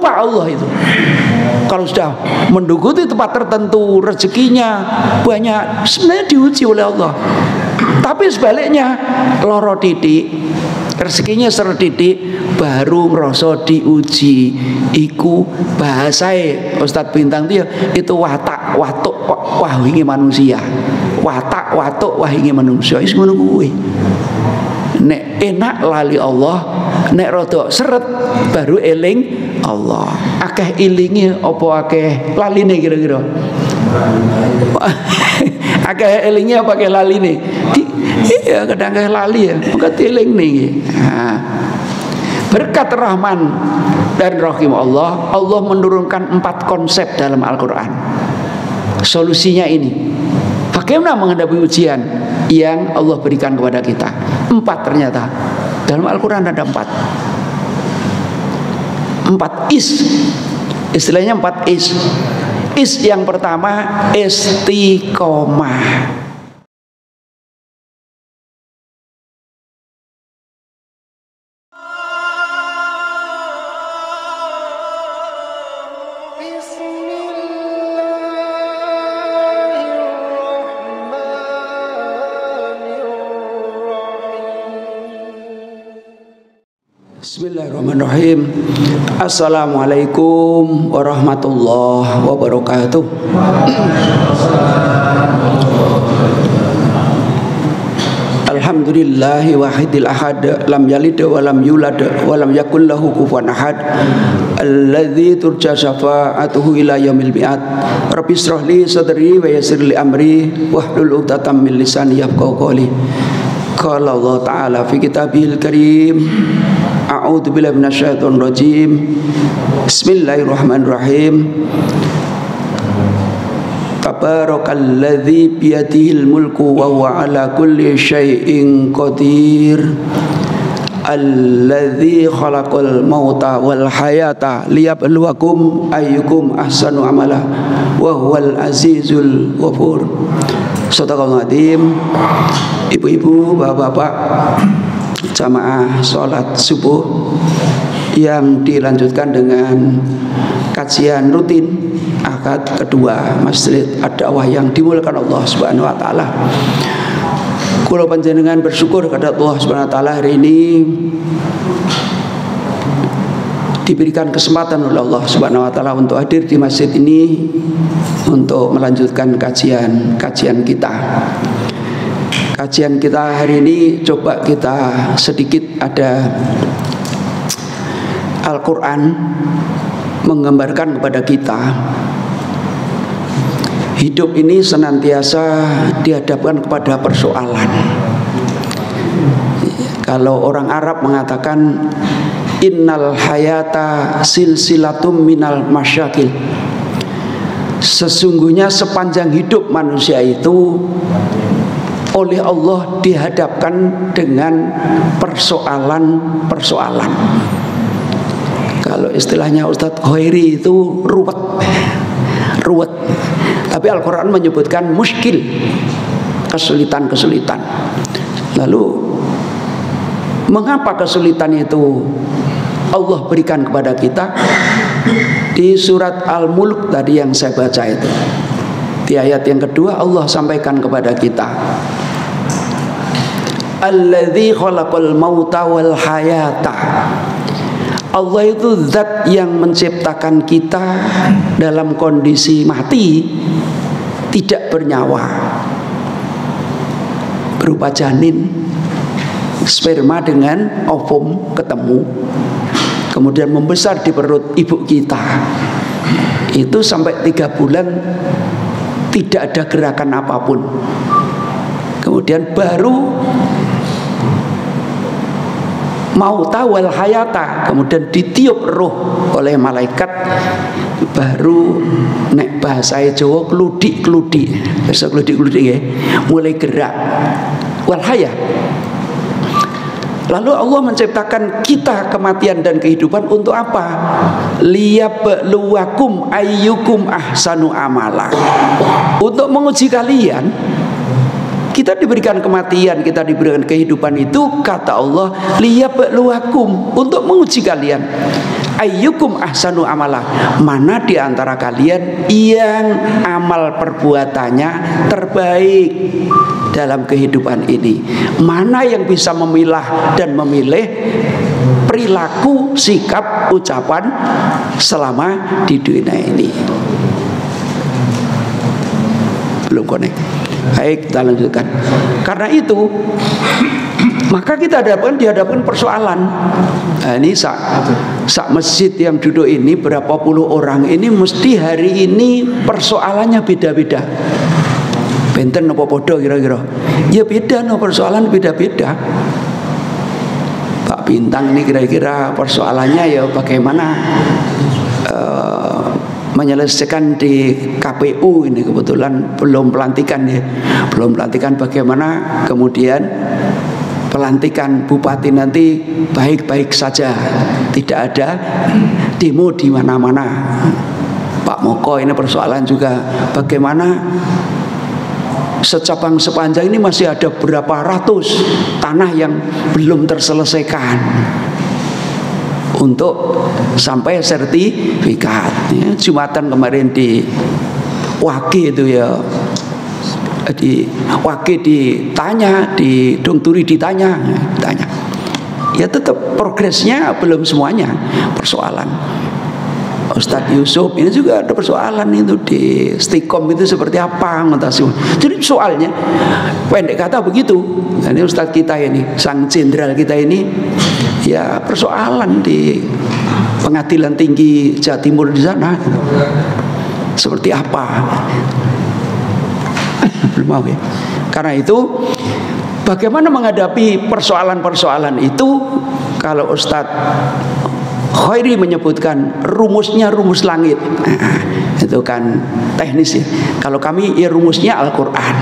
lupa Allah itu. Kalau sudah menduduki tempat tertentu, rezekinya banyak, sebenarnya diuji oleh Allah. Tapi sebaliknya, loro titik, rezekinya setitik, baru ngerasa diuji. Iku bahasai Ustadz Bintang itu watak watuk wahingi manusia. Watak watuk wahingi manusia. Is ngono kuwi. Nek enak lali Allah, nek rodok seret baru eling Allah. Akeh ilinge apa akeh laline kira-kira? Akeh elinge apa akeh laline? Iya kadang akeh lali ya, maka eling nih. Nah, berkat Rahman dan Rahim Allah, Allah menurunkan 4 konsep dalam Al-Quran. Solusinya ini, bagaimana menghadapi ujian yang Allah berikan kepada kita? 4 ternyata dalam Al-Quran ada 4 is, istilahnya 4 is. Is yang pertama istiqomah. Bismillahirrahmanirrahim. Assalamualaikum warahmatullahi wabarakatuh. Alhamdulillahi wahidil ahad, lam yalid wa lam yulad wa lam yakul lahu kufuwan ahad, alladzi turja syafa'atuhu ila yaumil mi'ad. Rabbi shrah li sadri wa yassir li amri wahlul 'uqdatam min lisani yafqahu qawli. Qala Allah Ta'ala fi kitabil karim, a'udzu billahi minasyaitonir rajim. Bismillahirrahmanirrahim. Tabarakalladzi biyadihil mulku wa huwa ala kulli syai'in qadir. Alladzi khalaqal mauta wal hayata liyabluwakum ayyukum ahsanu amala wa huwal azizul ghafur. Shadaqallahul azim. Ibu-ibu, bapak-bapak, jamaah sholat subuh yang dilanjutkan dengan kajian rutin akad kedua Masjid Ad-Da'wah yang dimuliakan Allah Subhanahu wa taala. Kula panjenengan bersyukur kepada Allah Subhanahu wa taala hari ini diberikan kesempatan oleh Allah Subhanahu wa taala untuk hadir di masjid ini untuk melanjutkan kajian kita. Kajian kita hari ini coba kita sedikit ada Al-Quran menggambarkan kepada kita hidup ini senantiasa dihadapkan kepada persoalan. Kalau orang Arab mengatakan innal hayata silsilatum minal masyakil, sesungguhnya sepanjang hidup manusia itu oleh Allah dihadapkan dengan persoalan-persoalan. Kalau istilahnya Ustadz Khairi itu ruwet. Tapi Al-Quran menyebutkan muskil, kesulitan-kesulitan. Lalu mengapa kesulitan itu Allah berikan kepada kita? Di surat Al-Mulk tadi yang saya baca itu, di ayat yang kedua Allah sampaikan kepada kita, alladzi khalaqal mauta wal hayata. Allah itu zat yang menciptakan kita dalam kondisi mati, tidak bernyawa, berupa janin, sperma dengan ovum ketemu, kemudian membesar di perut ibu kita. Itu sampai 3 bulan tidak ada gerakan apapun. Kemudian baru mauta wal hayata, kemudian ditiup roh oleh malaikat, baru nek bahasa Jawa kludik-kludik, bahasa kludik-kludik ya, mulai gerak wal haya. Lalu Allah menciptakan kita kematian dan kehidupan untuk apa? Liyabluwakum ayyukum ahsanu amala. Untuk menguji kalian. Kita diberikan kematian, kita diberikan kehidupan itu, kata Allah, liyabluwakum, untuk menguji kalian. ayyukum ahsanu amala, mana di antara kalian yang amal perbuatannya terbaik dalam kehidupan ini, mana yang bisa memilah dan memilih perilaku, sikap, ucapan selama di dunia ini. Belum connect. Baik, kita lanjutkan. Karena itu maka kita dihadapkan persoalan. Nah, ini sak masjid yang duduk ini berapa puluh orang ini mesti hari ini persoalannya beda-beda. Benten apa podo kira-kira? Ya beda, no, persoalan beda-beda. Pak Bintang ini kira-kira persoalannya ya bagaimana menyelesaikan di KPU ini, kebetulan belum pelantikan ya, belum pelantikan, bagaimana kemudian pelantikan bupati nanti baik-baik saja, tidak ada demo di mana-mana. Pak Moko ini persoalan juga bagaimana secabang sepanjang ini masih ada berapa ratus tanah yang belum terselesaikan untuk sampai sertifikat. Ya, Jumatan kemarin di Wage itu ya, di Wage ditanya, di Dongturi ditanya. Ya tetap progresnya belum semuanya persoalan. Ustadz Yusuf ini juga ada persoalan itu di Stikom itu seperti apa ngatasi. Jadi soalnya pendek kata begitu. Ini Ustadz kita ini, sang jenderal kita ini, ya persoalan di Pengadilan Tinggi Jawa Timur di sana seperti apa. Belum mau ya. Karena itu bagaimana menghadapi persoalan-persoalan itu, kalau Ustadz Khairi menyebutkan rumusnya rumus langit. Nah, itu kan teknis ya. Kalau kami ya rumusnya Al-Quran.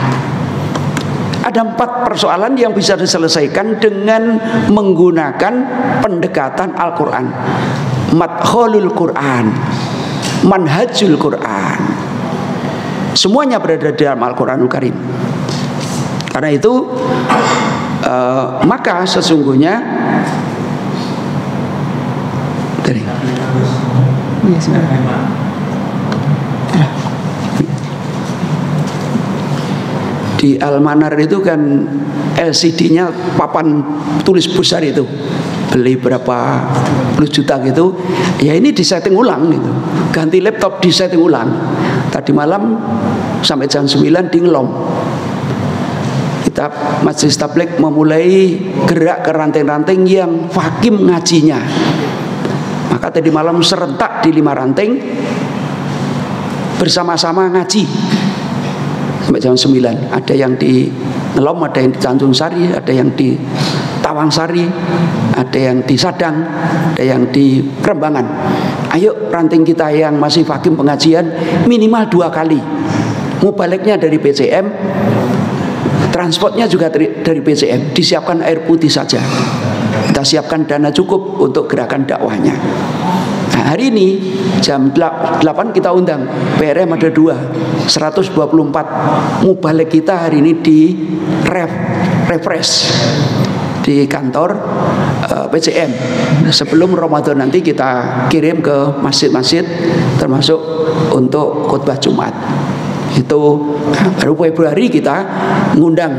Ada 4 persoalan yang bisa diselesaikan dengan menggunakan pendekatan Al-Quran. Madkhulul Quran, manhajul Quran, semuanya berada dalam Al-Quranul Karim. Karena itu maka sesungguhnya di Almanar itu kan LCD-nya papan tulis besar itu, beli berapa puluh juta gitu. Ya ini disetting ulang gitu, ganti laptop disetting ulang. Tadi malam sampai jam 9 di Ngelom, kita Majelis Tabligh memulai gerak ke ranting-ranting yang fakim ngajinya. Maka tadi malam serentak di 5 ranting bersama-sama ngaji sampai jam 9. Ada yang di Ngelom, ada yang di Tanjung Sari, ada yang di Tawang Sari, ada yang di Sadang, ada yang di Rembangan. Ayo ranting kita yang masih fakim pengajian minimal 2 kali. Mubaliknya dari PCM, transportnya juga dari PCM, disiapkan air putih saja. Kita siapkan dana cukup untuk gerakan dakwahnya. Nah, hari ini jam 8 kita undang PRM ada 2, 124 mubalik kita hari ini di refresh di kantor PCM. Sebelum Ramadan nanti kita kirim ke masjid-masjid termasuk untuk khutbah Jumat. Itu baru Februari kita ngundang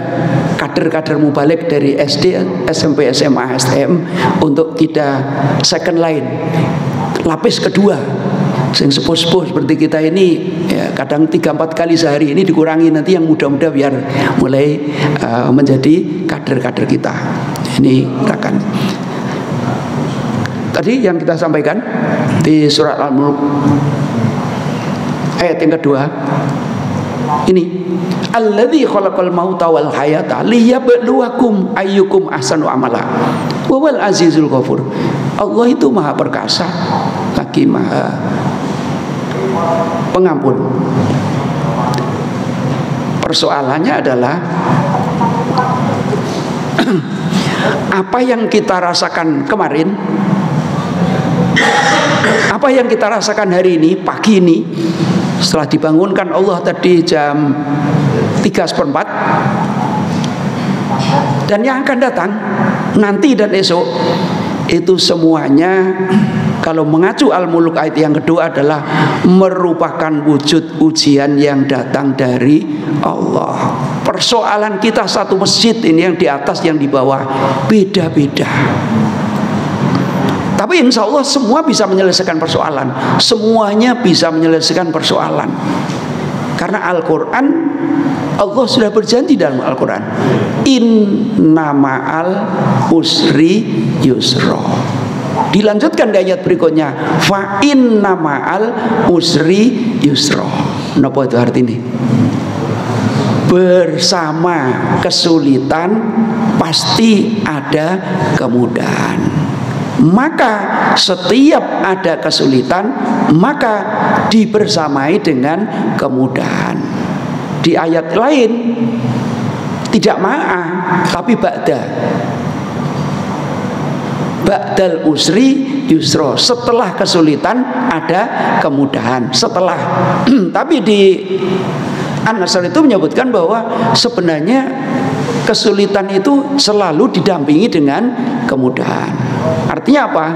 kader-kader mubalik dari SD, SMP, SMA, STM untuk kita second line, lapis kedua. Yang sepuh-sepuh seperti kita ini ya, kadang 3-4 kali sehari ini dikurangi, nanti yang muda-muda biar mulai menjadi kader-kader kita. Ini akan tadi yang kita sampaikan di surat Al-Mulk ayat yang kedua. Ini alladzi khalaqal mauta wal hayata liyabluwakum ayyukum ahsanu amala wa wal azizul ghafur. Allah itu maha perkasa lagi maha pengampun. Persoalannya adalah apa yang kita rasakan kemarin, apa yang kita rasakan hari ini, pagi ini, setelah dibangunkan Allah tadi jam 3:4, dan yang akan datang nanti dan esok, itu semuanya Kalau mengacu Al-Muluk ayat yang kedua adalah merupakan wujud ujian yang datang dari Allah. Persoalan kita satu masjid ini, yang di atas yang di bawah beda-beda. Tapi insya Allah semua bisa menyelesaikan persoalan. Semuanya bisa menyelesaikan persoalan. Karena Al-Quran, Allah sudah berjanji dalam Al-Quran, inna ma'al usri yusra. Dilanjutkan di ayat berikutnya, fa inna ma'al usri yusra. Napa itu artinya? Bersama kesulitan pasti ada kemudahan. Maka setiap ada kesulitan, maka dibersamai dengan kemudahan. Di ayat lain tidak ma'a, tapi ba'da. Ba'dal usri yusra. Setelah kesulitan ada kemudahan. Setelah. Tapi di An-Nasr itu menyebutkan bahwa sebenarnya kesulitan itu selalu didampingi dengan kemudahan. Artinya apa?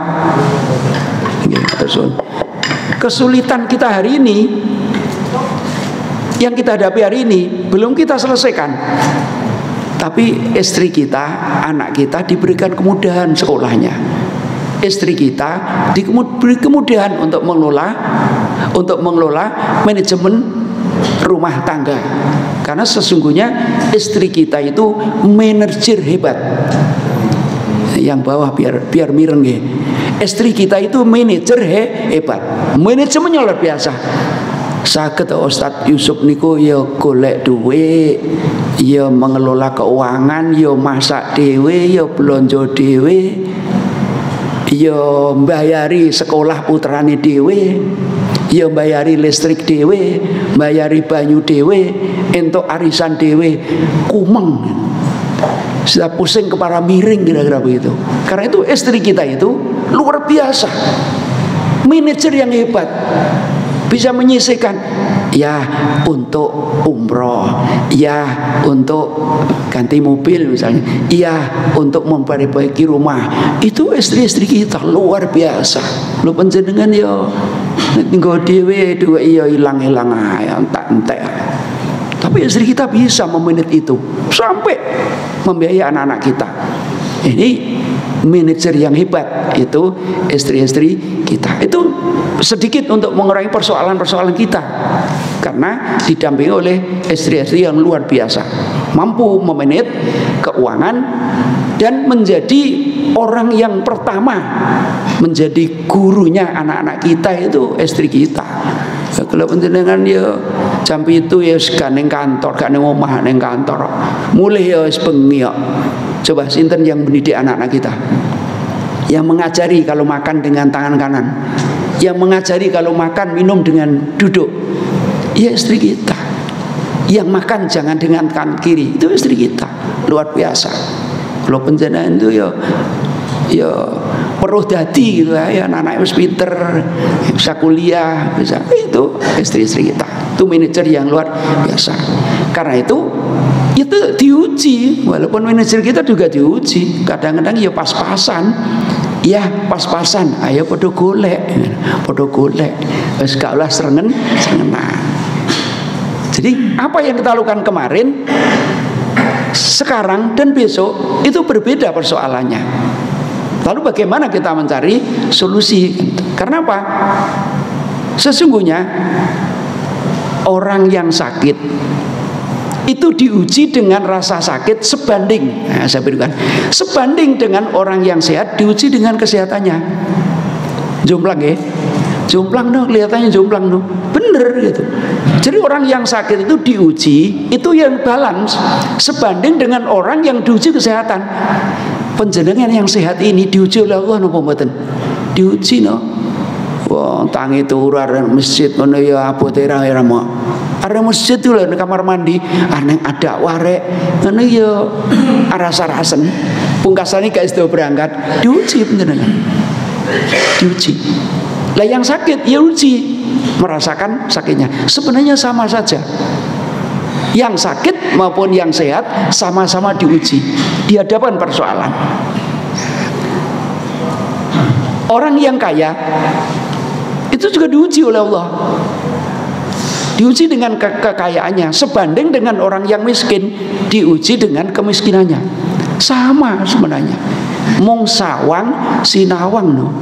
Kesulitan kita hari ini, yang kita hadapi hari ini, belum kita selesaikan. Tapi istri kita, anak kita diberikan kemudahan sekolahnya. Istri kita diberi kemudahan untuk mengelola manajemen rumah tangga. Karena sesungguhnya istri kita itu manajer hebat. Yang bawah biar mireng ya. Istri kita itu manajer hebat. Manajemennya luar biasa. Saged Ustadz Yusuf niku ya golek duit, ya mengelola keuangan, ya masak dhewe, ya belanja dhewe, ya mbayari sekolah putrane dhewe, ya mbayari listrik dhewe, mbayari banyu dhewe, entuk arisan dhewe, kumeng. Sudah pusing kepala miring kira-kira begitu. Karena itu istri kita itu luar biasa, manajer yang hebat, bisa menyisihkan ya untuk umroh, ya untuk ganti mobil misalnya, ya untuk memperbaiki rumah. Itu istri-istri kita luar biasa. Lu panjenengan ya nggo dhewe duwe ya ilang-ilang ae entek-entek. Tapi istri kita bisa memanage itu sampai membiayai anak-anak kita. Ini manajer yang hebat, itu istri-istri kita. Itu sedikit untuk mengurangi persoalan-persoalan kita, karena didampingi oleh istri-istri yang luar biasa, mampu memanage keuangan dan menjadi orang yang pertama menjadi gurunya anak-anak kita itu istri kita. Kalau panjenengan ya jam itu ya gak ning kantor, gak ning omah, ning kantor. Mulai ya wis bengi kok. Coba sinten yang mendidik anak-anak kita? Yang mengajari kalau makan dengan tangan kanan, yang mengajari kalau makan minum dengan duduk, ya istri kita. Yang makan jangan dengan tangan kiri, itu istri kita. Luar biasa. Kalau panjenengan itu ya perlu dadi gitu ya, anak-anak wis pinter, bisa kuliah, bisa, itu istri-istri kita. Itu manajer yang luar biasa. Karena itu diuji, walaupun manajer kita juga diuji. Kadang-kadang ya pas-pasan. Ya pas-pasan, ayo podo golek, wis gak ulah serengenan. Jadi apa yang kita lakukan kemarin, sekarang dan besok itu berbeda persoalannya. Lalu bagaimana kita mencari solusi? Karena apa? Sesungguhnya orang yang sakit itu diuji dengan rasa sakit sebanding, saya berikan sebanding dengan orang yang sehat diuji dengan kesehatannya. Jomplang ya, jomplang no, kelihatannya jomplang no, bener gitu. Jadi orang yang sakit itu diuji, itu yang balance sebanding dengan orang yang diuji kesehatan. Panjenengan yang sehat ini diuji oleh Allah napa mboten? Diuji no. Wong tangi turu arep masjid ngono ya abote ra mo. Arep masjid itu lho kamar mandi, aneng ada warek ngono ya aras-arasen. Pungkasane gak iso berangkat, diuji panjenengan. Diuji. Lah yang sakit ya uji, merasakan sakitnya. Sebenarnya sama saja. Yang sakit maupun yang sehat sama-sama diuji di hadapan persoalan. Orang yang kaya itu juga diuji oleh Allah. Diuji dengan kekayaannya, sebanding dengan orang yang miskin diuji dengan kemiskinannya. Sama sebenarnya. Mong sawang sinawang no.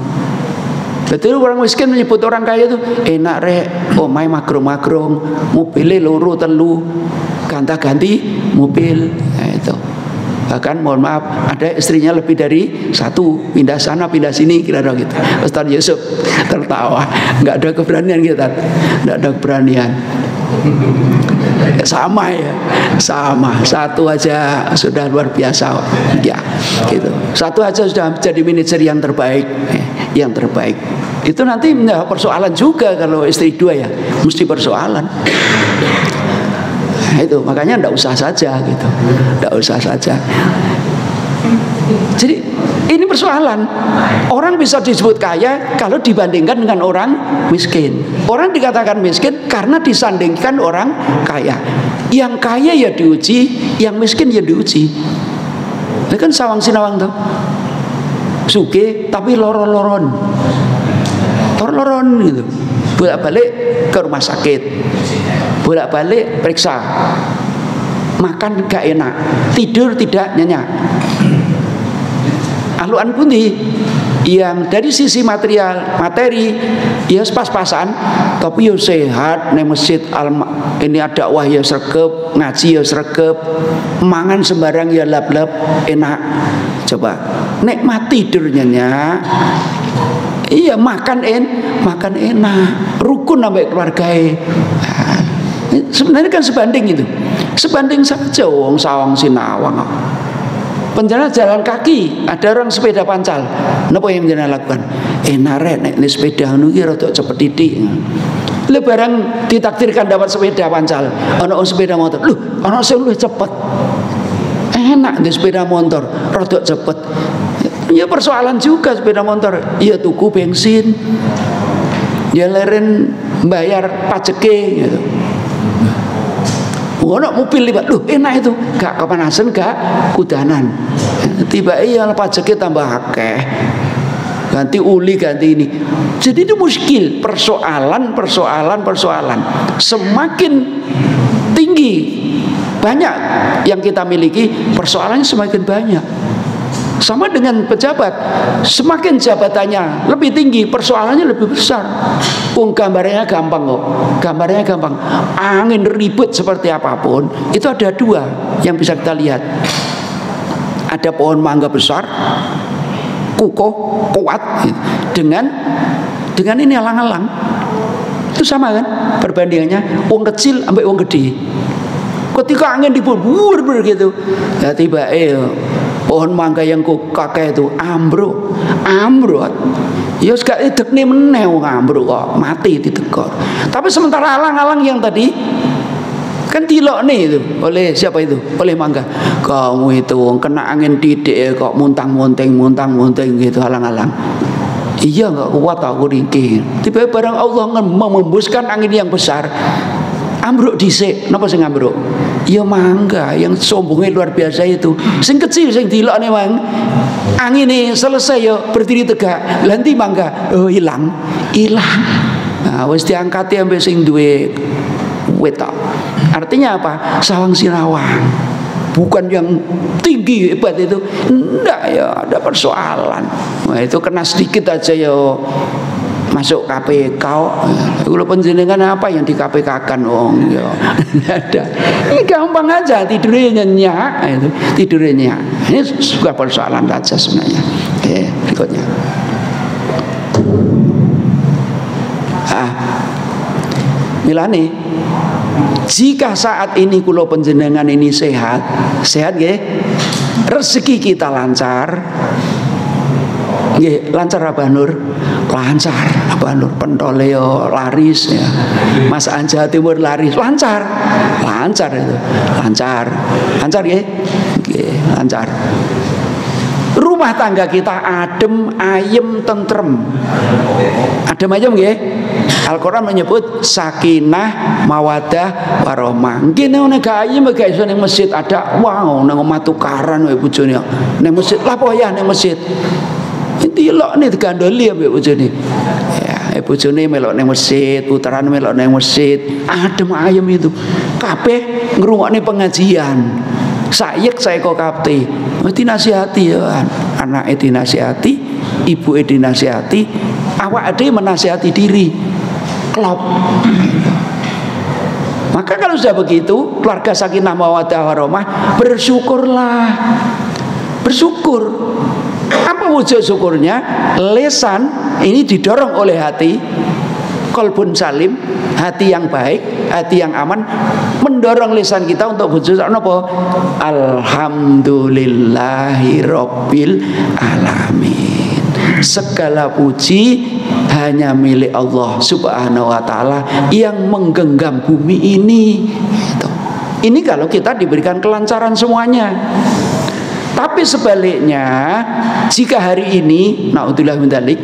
Betul, orang miskin menyebut orang kaya itu enak rek, omai magrong-magrong, mobilnya loro telu, ganta-ganti mobil. Nah, itu. Bahkan mohon maaf, ada istrinya lebih dari satu, pindah sana pindah sini, kira-kira gitu. Ustaz Yusuf tertawa, nggak ada keberanian kita, nggak ada keberanian. Sama ya, sama, satu aja sudah luar biasa ya, gitu. Satu aja sudah jadi manajer yang terbaik, yang terbaik. Itu nanti persoalan juga kalau istri dua ya, mesti persoalan. Itu makanya ndak usah saja gitu, ndak usah saja. Jadi ini persoalan. Orang bisa disebut kaya kalau dibandingkan dengan orang miskin. Orang dikatakan miskin karena disandingkan orang kaya. Yang kaya ya diuji, yang miskin ya diuji. Ini kan sawang sinawang tuh. Sugih tapi loron-loron. Loron gitu. Bolak-balik ke rumah sakit. Bolak-balik periksa. Makan gak enak, tidur tidak nyenyak. Ahluan pundi yang dari sisi materi ya pas-pasan, tapi ya sehat nek masjid ini ada dakwah ya sregep, ngaji ya sregep, mangan sembarang ya lap-lap enak. Coba nek mati tidur nyenyak, iya makan enak, rukun sampai keluargae. Nah, sebenarnya kan sebanding itu, sebanding saja wong sawang sinawang. Penjana jalan kaki, ada orang sepeda pancal. Napa yang penjana lakukan? Nare nek ini sepeda anu ki rada cepet titik. Lha barang ditakdirkan dapat sepeda pancal, ana sepeda motor. Lho, ana sing luwih cepet. Enak di sepeda motor, rada cepet. Ya persoalan juga sepeda motor. Ya tuku bensin. Ya leren bayar pajeke gitu. Ono mobil libat, loh enak itu, gak kepanasan, gak kudanan. Tiba iya pajaknya tambah akeh, ganti uli, ganti ini. Jadi itu muskil, persoalan. Semakin tinggi banyak yang kita miliki, persoalannya semakin banyak. Sama dengan pejabat, semakin jabatannya lebih tinggi, persoalannya lebih besar. Gambarnya gampang kok, gambarnya gampang. Angin ribut seperti apapun, itu ada dua yang bisa kita lihat. Ada pohon mangga besar, kukuh, kuat, dengan ini alang-alang. Itu sama kan perbandingannya, wong kecil sampai wong gede. Ketika angin dibur begitu, ya tiba pohon mangga yang kakek itu ambruk. Ya gak idekne meneh wong ambruk kok mati ditegor. Tapi sementara alang-alang yang tadi kan dilokne itu oleh siapa itu? Oleh mangga. Kamu itu wong kena angin didik kok muntang-munting gitu alang-alang. Iya gak kuat aku ringkih. Tiba barang Allah membuskan angin yang besar. Ambruk dhisik, napa sing ambruk? Ya mangga yang sombongnya luar biasa itu. Sing kecil sing dilokne mang. Angine selesai ya berdiri tegak. Lanti mangga, oh hilang. Nah, wis diangkati ambek sing duwe wetok. Artinya apa? Sawang sinawang. Bukan yang tinggi hebat itu. Enggak ya, ada persoalan. Nah, itu kena sedikit aja ya masuk KPK. Kalau penjenengan apa yang di KPK kan wong ya. Ada. Ini gampang aja tidurnya nyenyak itu, tidurnya nyenyak. Ini juga persoalan saja sebenarnya. Berikutnya. Milane jika saat ini kula penjenengan ini sehat nggih, rezeki kita lancar. Nggih, lancar apa Nur? Lancar apa Nur? Pentole yo laris ya. Mas Anja Timur laris, lancar itu. Lancar nggih. Nggih, lancar. Rumah tangga kita adem, ayem, tentrem. Adem ayem nggih. Al-Qur'an menyebut sakinah, mawadah, warahmah. Nggih nek gak ayem gak iso ning masjid ada wow nang omah tukaran wae bojone. Ning masjid lah apa ya ning masjid? Cilok nih digandoli ambek bojone. Ya, bojone melok nang masjid, puteran melok nang masjid, adem ayem itu. Kabeh ngrungokne pengajian. Sayek saya kok kapte. Dinasihati ya, anake dinasihati, ibuke dinasihati, awak ade menasihati diri. Klop. Maka kalau sudah begitu, keluarga sakinah mawaddah warahmah, bersyukurlah. Bersyukur. Apa wujud syukurnya? Lesan ini didorong oleh hati, qalbun salim, hati yang baik, hati yang aman, mendorong lisan kita untuk berucap apa? Alhamdulillahi rabbil alamin. Segala puji hanya milik Allah Subhanahu wa taala yang menggenggam bumi ini. Ini kalau kita diberikan kelancaran semuanya. Tapi sebaliknya, jika hari ini naudzubillah min dzalik,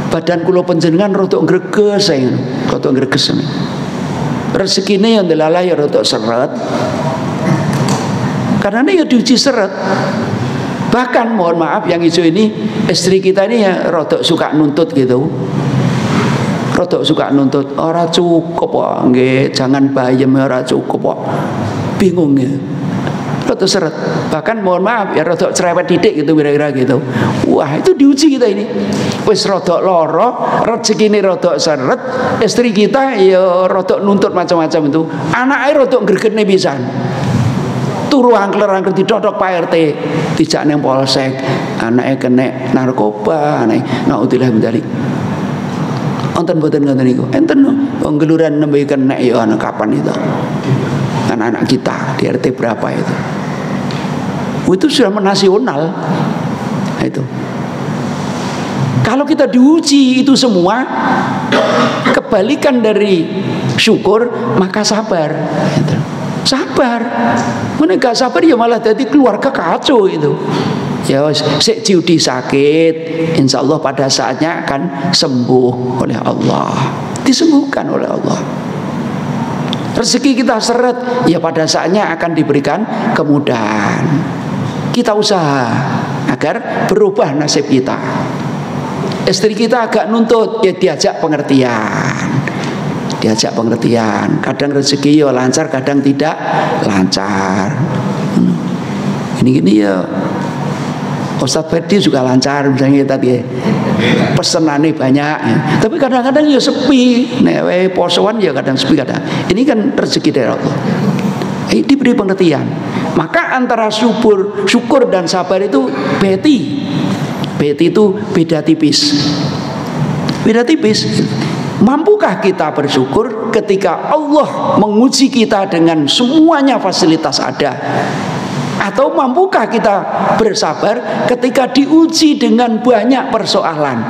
badan kula panjenengan rodok greges saya, rodok greges. Rezekine yang delalah ya rodok seret. Karena ini ya diuji seret. Bahkan mohon maaf yang hijau ini, istri kita ini ya rodok suka nuntut gitu. Rodok suka nuntut, ora cukup kok, nggih, jangan bayem ora cukup kok. Bingung ya. Rodok seret. Bahkan mohon maaf ya rodok cerewet didik gitu kira-kira gitu. Wah, itu diuji kita ini. Wis rodok loro, rezekine rodok seret, istri kita ya rodok nuntut macam-macam itu. Anake rodok gregene pisan. Turu angkler-angkler didodok Pak RT, dijak nang polsek, anake kena narkoba, anake naudzubillah min dzalik. Wonten mboten ngoten niku? Enten wong geluran nembe kena ya ana kapan itu? Anak-anak kita di RT berapa itu? Itu sudah menasional. Itu. Kalau kita diuji itu semua, kebalikan dari syukur, maka sabar. Gitu. Sabar. Mana gak sabar ya malah jadi keluarga kacau itu. Ya sik judi sakit, insya Allah pada saatnya akan sembuh oleh Allah, disembuhkan oleh Allah. Rezeki kita seret, ya pada saatnya akan diberikan kemudahan. Kita usaha agar berubah nasib kita. Istri kita agak nuntut, ya diajak pengertian. Diajak pengertian. Kadang rezeki ya lancar, kadang tidak lancar. Gini-gini ya Ustadz Ferdi juga lancar misalnya tadi pesenannya banyak ya. Tapi kadang-kadang ya sepi nek posoan ya kadang sepi kadang. Ini kan rezeki dari Allah. Diberi pengertian. Maka antara syukur dan sabar itu beti itu beda tipis. Beda tipis. Mampukah kita bersyukur ketika Allah menguji kita dengan semuanya fasilitas ada? Atau mampukah kita bersabar ketika diuji dengan banyak persoalan?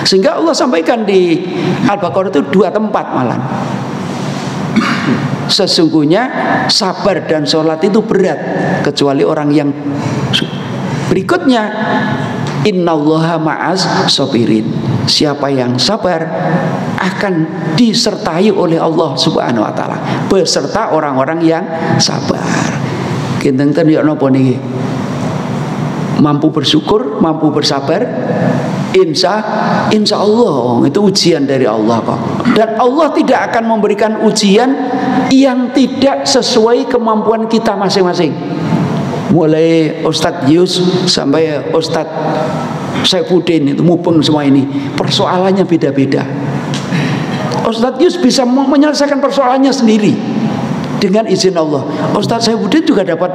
Sehingga Allah sampaikan di Al-Baqarah itu 2 tempat malah. Sesungguhnya sabar dan sholat itu berat kecuali orang yang berikutnya. Innallaha ma'az sabirin. Siapa yang sabar akan disertai oleh Allah Subhanahu wa taala beserta orang-orang yang sabar. Kinten ya napa niki? Mampu bersyukur, mampu bersabar. Insya Allah itu ujian dari Allah kok. Dan Allah tidak akan memberikan ujian yang tidak sesuai kemampuan kita masing-masing. Mulai Ustadz Yus sampai Ustadz Saifuddin itu mubeng semua ini persoalannya beda-beda. Ustadz Yus bisa menyelesaikan persoalannya sendiri dengan izin Allah. Ustadz Saifuddin juga dapat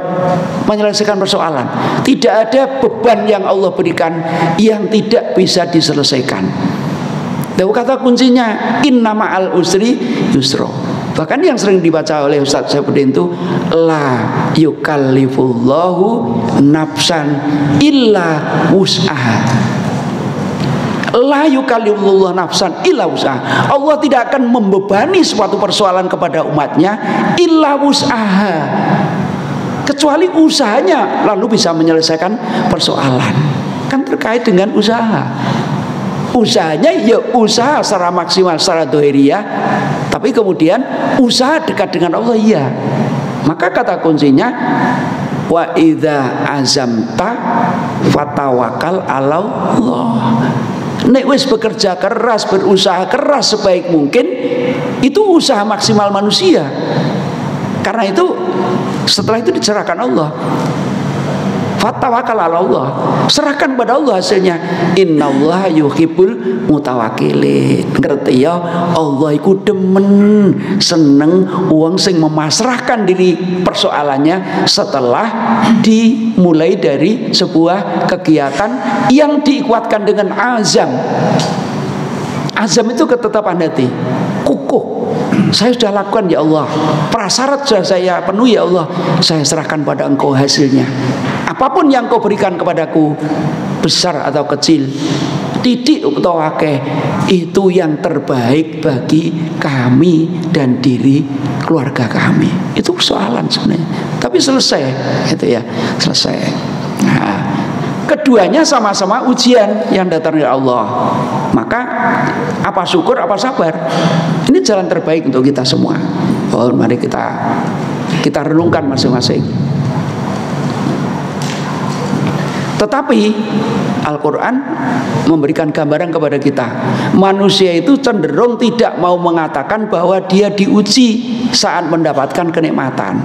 menyelesaikan persoalan. Tidak ada beban yang Allah berikan yang tidak bisa diselesaikan. Dan kata kuncinya inna ma'al usri yusra. Bahkan yang sering dibaca oleh Ustadz Saifuddin itu la yukallifullahu nafsan illa wus'aha. La yukallifullahu nafsan illa wus'aha. Allah tidak akan membebani suatu persoalan kepada umatnya illa wus'aha, kecuali usahanya lalu bisa menyelesaikan persoalan. Kan terkait dengan usaha. Usahanya ya usaha secara maksimal, secara dohiriyah, tapi kemudian usaha dekat dengan Allah ya. Maka kata kuncinya wa idza azamta fatawakal 'ala Allah. Nek wis bekerja keras, berusaha keras sebaik mungkin, itu usaha maksimal manusia. Karena itu setelah itu diserahkan Allah. Fatawakal 'ala Allah, serahkan pada Allah hasilnya. Innallaha yuhibbul mutawakkilin. Ngerti ya? Allah iku demen, seneng wong sing memasrahkan diri persoalannya setelah dimulai dari sebuah kegiatan yang dikuatkan dengan azam. Azam itu ketetapan hati, kukuh. Saya sudah lakukan ya Allah, prasyarat sudah saya penuhi ya Allah, saya serahkan pada Engkau hasilnya. Apapun yang Kau berikan kepadaku, besar atau kecil, titik atau akeh, itu yang terbaik bagi kami dan diri keluarga kami. Itu persoalan sebenarnya, tapi selesai itu ya, selesai. Nah, keduanya sama-sama ujian yang datang dari Allah. Maka apa syukur apa sabar, ini jalan terbaik untuk kita semua. Oh, mari kita renungkan masing-masing. Tetapi Al-Quran memberikan gambaran kepada kita, manusia itu cenderung tidak mau mengatakan bahwa dia diuji saat mendapatkan kenikmatan.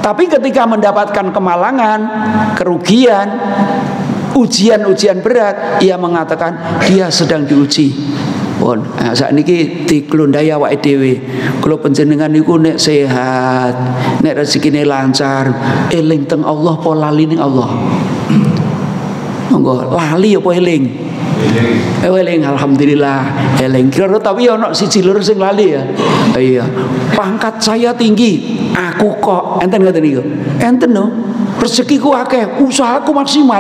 Tapi ketika mendapatkan kemalangan, kerugian, ujian-ujian berat, ia mengatakan dia sedang diuji. Pun saat ini dikelundai awake dhewe. Kalau panjenengan niku nek sehat, nek rezekine lancar, eling teng Allah apa lali ning Allah? Monggo lali apa eling? Eling, alhamdulillah eling. Kira tapi ono siji loro sing lali ya. Iya. Pangkat saya tinggi, aku kok enten ngoten niku. Enten no. Rezekiku akeh, usahaku maksimal.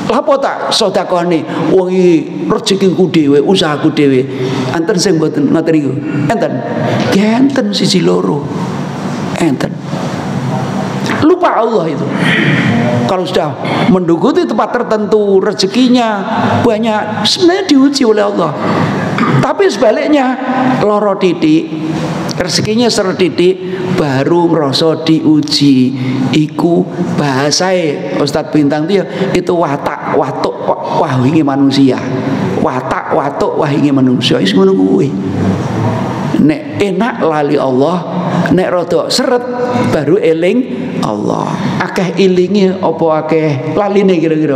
Lah apa tak sedekahne? Wong iki rezekiku dhewe, usahaku dhewe. Enten sing mboten ngoten niku. Enten. Enten siji loro. Enten. Lupa Allah itu. Kalau sudah menduduki tempat tertentu, rezekinya banyak, sebenarnya diuji oleh Allah. Tapi sebaliknya, loro titik, rezekinya sertitik, baru ngerasa diuji. Iku bahasai Ustadz Bintang itu watak watuk wah wingi manusia, watak watuk wah wingi manusia. Is ngono kuwi. Nek enak lali Allah, nek rodok seret baru eling Allah. Akeh ilingi apa akeh laline kira-kira?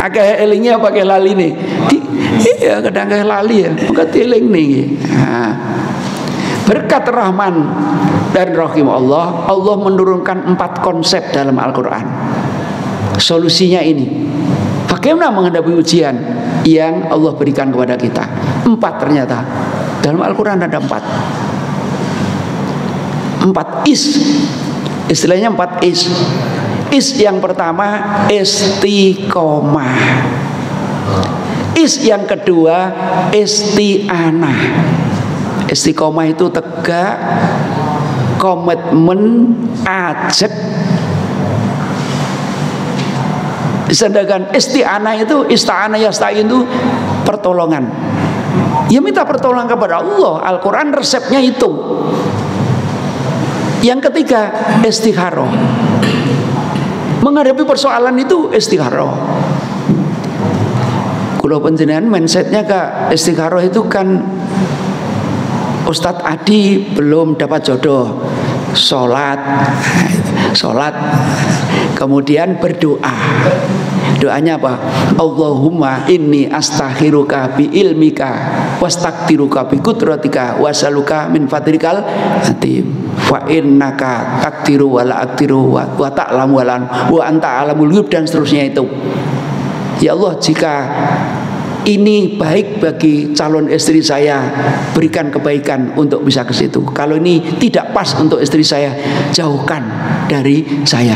Akeh elingi apa akeh laline? Iya kadang akeh lali ya, maka dieling nih. Nah, berkat Rahman dan Rahim Allah, Allah menurunkan 4 konsep dalam Al-Quran. Solusinya ini, bagaimana menghadapi ujian yang Allah berikan kepada kita? 4 ternyata dalam Al-Quran ada 4 is, istilahnya 4 is. Is yang pertama istiqomah. Is yang kedua isti'anah. Istiqomah itu tegak, komitmen, ajak. Sedangkan isti'anah itu, ista'anah yasta'in itu pertolongan. Ya minta pertolongan kepada Allah. Al-Quran resepnya itu. Yang ketiga istikharah. Menghadapi persoalan itu istikharah. Kalau penjenengan mindsetnya ke istikharah itu kan, Ustadz Adi belum dapat jodoh, sholat, kemudian berdoa. Doanya apa? Allahumma inni astakhiruka bi ilmika wastaktiruka bi kudratika wasaluka min fadrikal atim fa innaka takdiru wala aktiru wa ta'lamu wa anta alamul ghuyub, dan seterusnya itu. Ya Allah, jika ini baik bagi calon istri saya, berikan kebaikan untuk bisa ke situ. Kalau ini tidak pas untuk istri saya, jauhkan dari saya.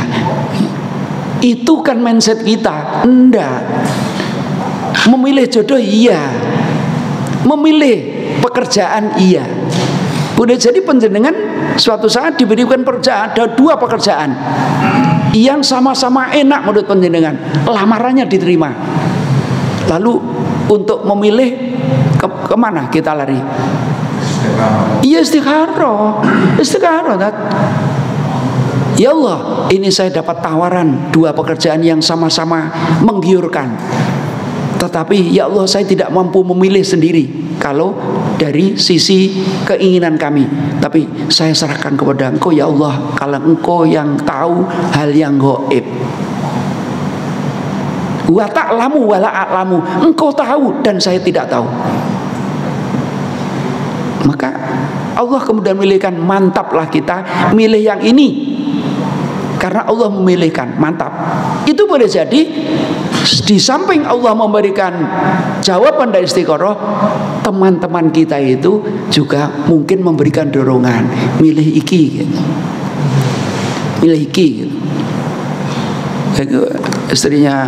Itu kan mindset kita. Enggak. Memilih jodoh iya, memilih pekerjaan iya. Boleh jadi penjenengan suatu saat diberikan pekerjaan, ada 2 pekerjaan yang sama-sama enak menurut penjenengan, lamarannya diterima. Lalu untuk memilih kemana kita lari? Iya istikharah. Ya Allah, ini saya dapat tawaran 2 pekerjaan yang sama-sama menggiurkan, tetapi ya Allah saya tidak mampu memilih sendiri kalau dari sisi keinginan kami, tapi saya serahkan kepada Engkau ya Allah, kalau Engkau yang tahu hal yang gaib. Wa ta'lamu wa la a'lamu, Engkau tahu dan saya tidak tahu. Maka Allah kemudian memilihkan, mantaplah kita milih yang ini karena Allah memilihkan, mantap. Itu boleh jadi di samping Allah memberikan jawaban dari istikharah, teman-teman kita itu juga mungkin memberikan dorongan, milih iki gitu. Milih iki gitu. Istrinya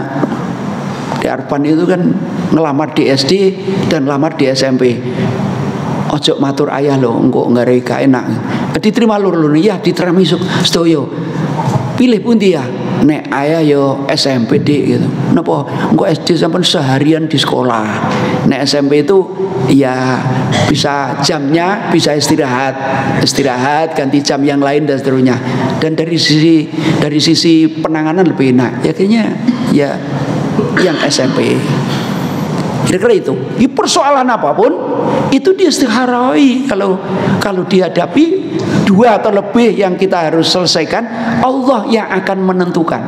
di Arpan itu kan ngelamar di SD dan ngelamar di SMP. Ojo matur ayah lo, engko nggare gak enak. Diterima lur ya, diterima sedoyo. Pilih pundi ya? Nek ayah yo SMP D gitu. Napa? Engko SD sampai seharian di sekolah. Nek SMP itu ya bisa jamnya bisa istirahat ganti jam yang lain dan seterusnya. Dan dari sisi penanganan lebih enak. Ya kayaknya ya yang SMP. Kira-kira itu. Di persoalan apapun itu diistikharoi. Kalau dihadapi 2 atau lebih yang kita harus selesaikan, Allah yang akan menentukan.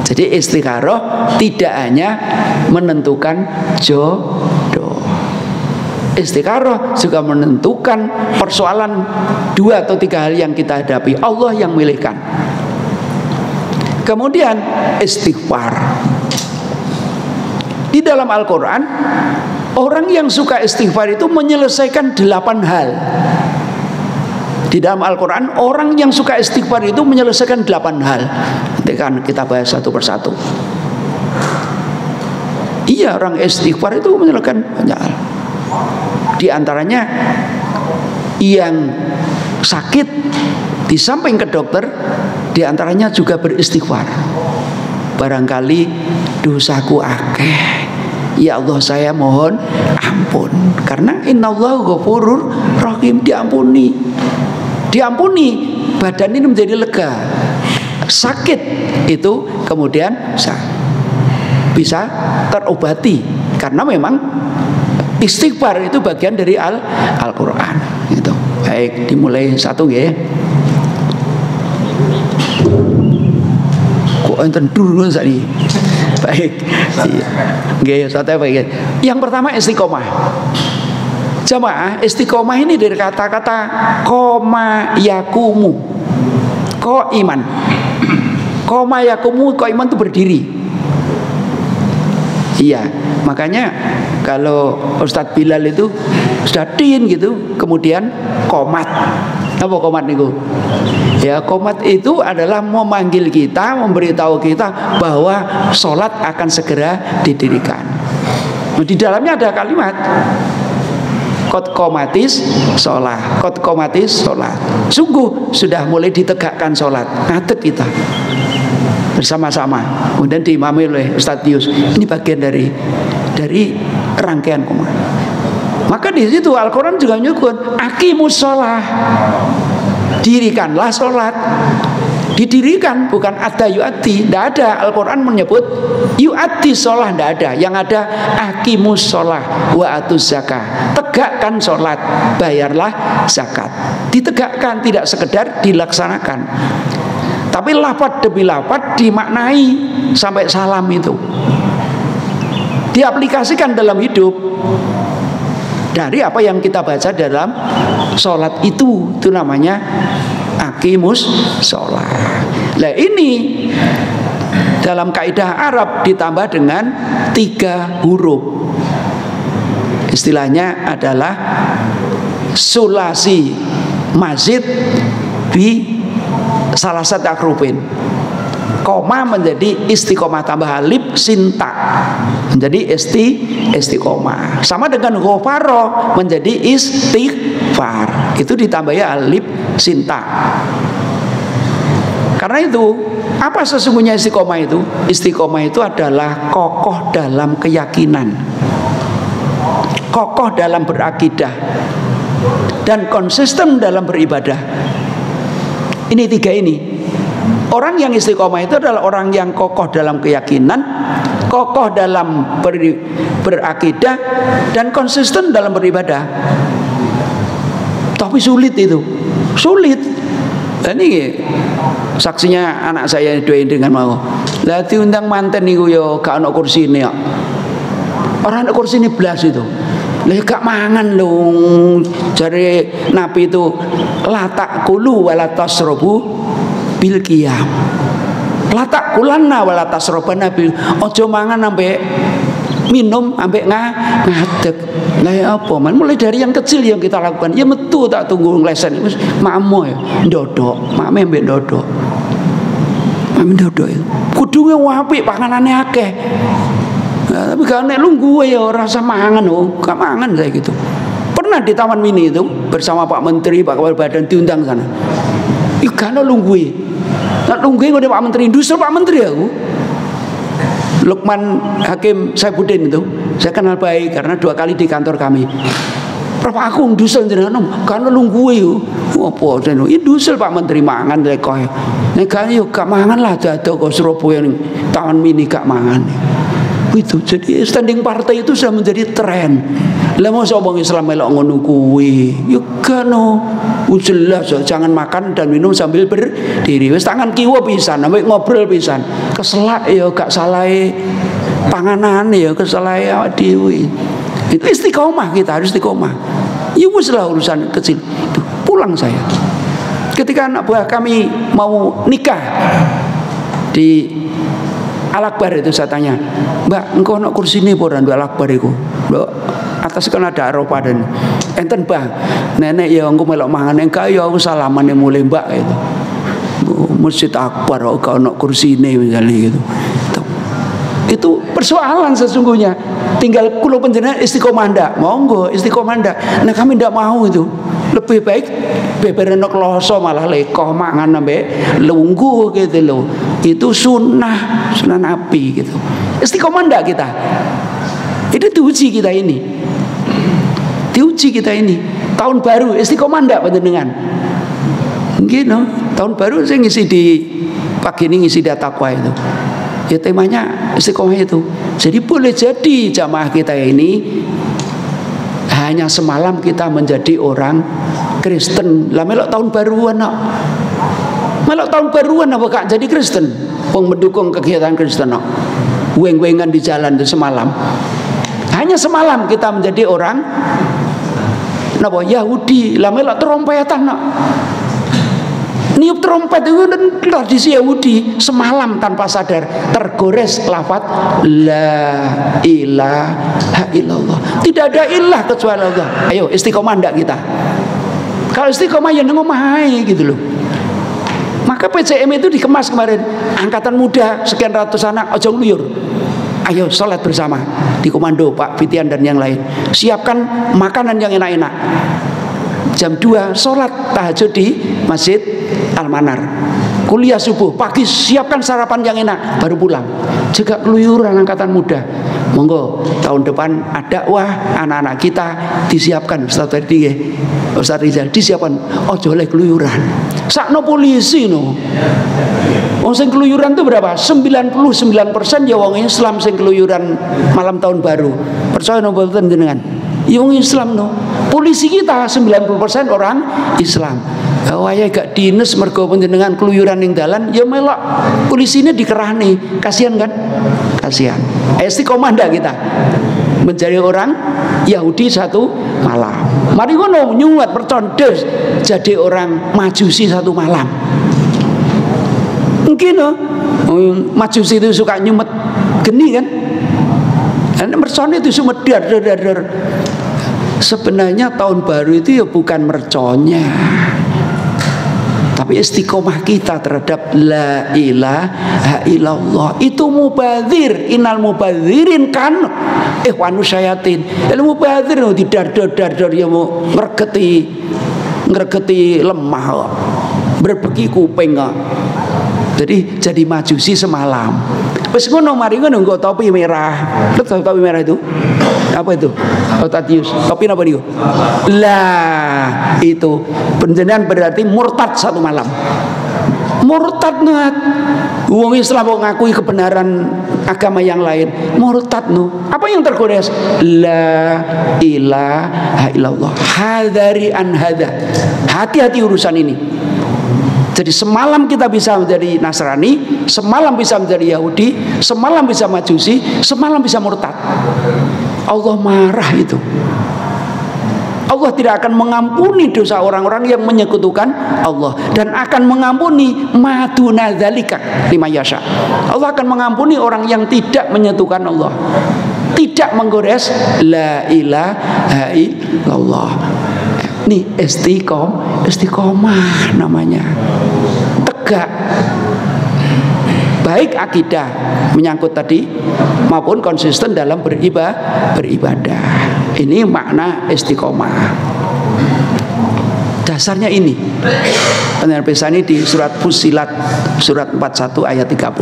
Jadi istikharah tidak hanya menentukan jodoh. Istikharah juga menentukan persoalan 2 atau 3 hal yang kita hadapi, Allah yang memilihkan. Kemudian istighfar. Di dalam Al-Quran, orang yang suka istighfar itu menyelesaikan 8 hal. Di dalam Al-Quran, orang yang suka istighfar itu menyelesaikan 8 hal. Nanti kan kita bahas satu persatu. Iya, orang istighfar itu menyelesaikan banyak hal. Di antaranya yang sakit di samping ke dokter, di antaranya juga beristighfar. Barangkali dosaku akeh, ya Allah saya mohon ampun, karena innallahu ghafurur rahim, diampuni, badan ini menjadi lega. Sakit itu kemudian bisa terobati, karena memang istighfar itu bagian dari Al-Quran gitu. Baik, dimulai satu ya. Kok enten dulu tadi. Baik. Nggih, sate baik. Yang pertama istiqomah. Jamaah, istiqomah ini dari kata-kata koma yakumu. Ko iman. Koma yakumu, ko iman itu berdiri. Iya, makanya kalau Ustadz Bilal itu sudah din gitu, kemudian komat. Apa komat niku? Ya, komat itu adalah memanggil kita, memberitahu kita bahwa sholat akan segera didirikan. Di dalamnya ada kalimat kot komatis sholat, kot komatis sholat. Sungguh sudah mulai ditegakkan sholat. Ngadeg kita bersama-sama. Kemudian diimami oleh Ustadz Dius. Ini bagian dari rangkaian komat. Maka di situ Al-Quran juga menyebut aqimus sholat, dirikanlah sholat. Didirikan, bukan ada yu'ati. Tidak ada. Al-Quran menyebut yu'ati sholat, tidak ada. Yang ada aqimus sholat wa atuz zakah, tegakkan sholat, bayarlah zakat. Ditegakkan, tidak sekedar dilaksanakan, tapi lafaz demi lafaz dimaknai sampai salam itu diaplikasikan dalam hidup. Dari apa yang kita baca dalam sholat itu namanya aqimus sholat. Nah ini dalam kaidah Arab ditambah dengan 3 huruf. Istilahnya adalah sulasi mazid bi salah satu akrufin. Koma menjadi istiqomah tambah alif sinta menjadi istiqomah. Sama dengan ghafaro menjadi istighfar. Itu ditambahi alif sinta. Karena itu, apa sesungguhnya istiqomah itu? Istiqomah itu adalah kokoh dalam keyakinan, kokoh dalam berakidah, dan konsisten dalam beribadah. Ini tiga ini. Orang yang istiqomah itu adalah orang yang kokoh dalam keyakinan, kokoh dalam berakidah, dan konsisten dalam beribadah. Tapi sulit itu, sulit. Ini saksinya anak saya doain dengan mau. Lah diundang manten niku yo gak ono kursine kok. Ora ono kursine blas itu. Lah gak mangan lho. Jare Nabi itu la taqulu wala tasrobu bil qiyam. La taqulanna wala tasrobana bil. Aja mangan sampai minum ambek ngadeg. Lah ya apa man, mulai dari yang kecil yang kita lakukan. Ya metu tak tunggu nglesen wis makmo ya ndodok, makme ambek ndodok. Makme ndodok itu. Kudunge apik panganane akeh. Nah, tapi gak nek lungguh ya ora usah mangan gak mangan saya gitu. Pernah di Taman Mini itu bersama Pak Menteri, Pak Kepala Badan diundang sana. Iku gak ono lungguh. Nek lungguh ngene Pak Menteri, ndusel Pak Menteri aku. Lukman Hakim Saifuddin itu saya kenal baik karena 2 kali di kantor kami. Prof aku ndusel jenengan karena lungguhe yo. Apa jenengan? Ndusel Pak Menteri mangan rek koe. Nek gak yo gak mangan lah dadak kok Surabaya ning Taman Mini gak mangan. Itu jadi standing partai itu sudah menjadi tren. Lah mosok wong Islam melok ngono kuwi. Yo gak no. Jelas jangan makan dan minum sambil berdiri. Wis tangan kiwa pisan, sampai ngobrol pisan. Keselak ya gak salahe panganan ya kesalahe awak dhewe. Itu istiqomah, kita harus istiqomah. Ya wis lah urusan kecil. Itu pulang saya. Ketika anak buah kami mau nikah di Al-Akbar itu saya tanya, "Mbak, engkau nak kursi ini pun Al Akbar itu?" Loh, atas kan ada Eropa dan enten Bang. Nenek ya engkau melok mangan engkau ya aku salaman yang mulai Mbak itu. Masjid Akbar kau nak kursi ini misalnya gitu. Itu persoalan sesungguhnya. Tinggal kulo panjenengan istiqomah ndak, monggo istiqomah ndak. Nah kami ndak mau itu. Lebih baik beberen kloso malah lekoh mangan ambek lungguh gitu loh. Itu sunnah Nabi gitu. Istiqomah ndak kita? Itu diuji kita ini. Diuji kita ini. Tahun baru istiqomah ndak panjenengan? Gitu. Tahun baru saya ngisi di pagi ini ngisi di takwa itu. Ya temanya istiqomah itu. Jadi boleh jadi jamaah kita ini hanya semalam kita menjadi orang Kristen. Lah melok tahun baruan nak. Melok tahun baruan apa gak jadi Kristen? Wong mendukung kegiatan Kristen nak. Weng-wengan di jalan itu semalam. Hanya semalam kita menjadi orang napa Yahudi. Lah melok trompetan nak. Niup trompet itu dan tradisi Yahudi. Semalam tanpa sadar tergores lafaz la ilaha illallah. Tidak ada ilah kecuali Allah. Ayo istiqomah ndak kita? Kalau istiqomah ya ngomahai gitu loh. Maka PCM itu dikemas kemarin. Angkatan muda sekian ratus anak ojo ngluyur. Ayo sholat bersama di komando Pak Fitian dan yang lain. Siapkan makanan yang enak-enak. Jam 2 sholat tahajud di Masjid Al-Manar. Kuliah subuh, pagi siapkan sarapan yang enak, baru pulang. Jaga keluyuran angkatan muda. Monggo tahun depan ada dakwah anak-anak kita disiapkan Ustaz Ferdi ya. Ustaz Rizal disiapkan ojo oleh keluyuran. Sakno polisi no. Wong sing keluyuran itu berapa? 99% ya wong Islam sing keluyuran malam tahun baru. Percaya no mboten jenengan? Ya wong Islam no. Polisi kita 90% orang Islam. Waya gak dinas mergo panjenengan keluyuran ning dalan ya melok polisine dikerahne. Kasihan kan? Kasihan. Istiqomah ndak kita? Menjadi orang Yahudi satu malam. Mari ngono nyuwat percondes jadi orang Majusi satu malam. Mungkin Majusi itu suka nyumet geni kan? Dan mercon itu sumet dar. Sebenarnya tahun baru itu ya bukan merconnya, tapi istiqomah kita terhadap la ilaha illallah. Itu mubadzir, innal mubadzirin kan ikhwanu syayatin. Ilmu mubadzir di dar-dar ya mau ngregeti lemah, berbeki kuping. Jadi Majusi semalam. Wis ngono mari ngono nggo topi merah. Betul topi merah itu? Apa itu? Otatius. Topi apa niku? Lah, itu penjenengan berarti murtad satu malam. murtad nuat. Wong Islam kok ngakui kebenaran agama yang lain, murtad nu. Apa yang tergores? La ilaha illallah. Hadari an hada. Hati-hati urusan ini. Jadi semalam kita bisa menjadi Nasrani, semalam bisa menjadi Yahudi, semalam bisa Majusi, semalam bisa murtad. Allah marah itu. Allah tidak akan mengampuni dosa orang-orang yang menyekutukan Allah, dan akan mengampuni maduna dzalika lima yasha. Allah akan mengampuni orang yang tidak menyekutukan Allah, tidak menggores la ilaha illallah. Nih istiqomah namanya, tegak, baik akidah menyangkut tadi maupun konsisten dalam beribadah. Ini makna istiqomah. Dasarnya ini. Penerbesani di surat Fussilat surat 41 ayat 30.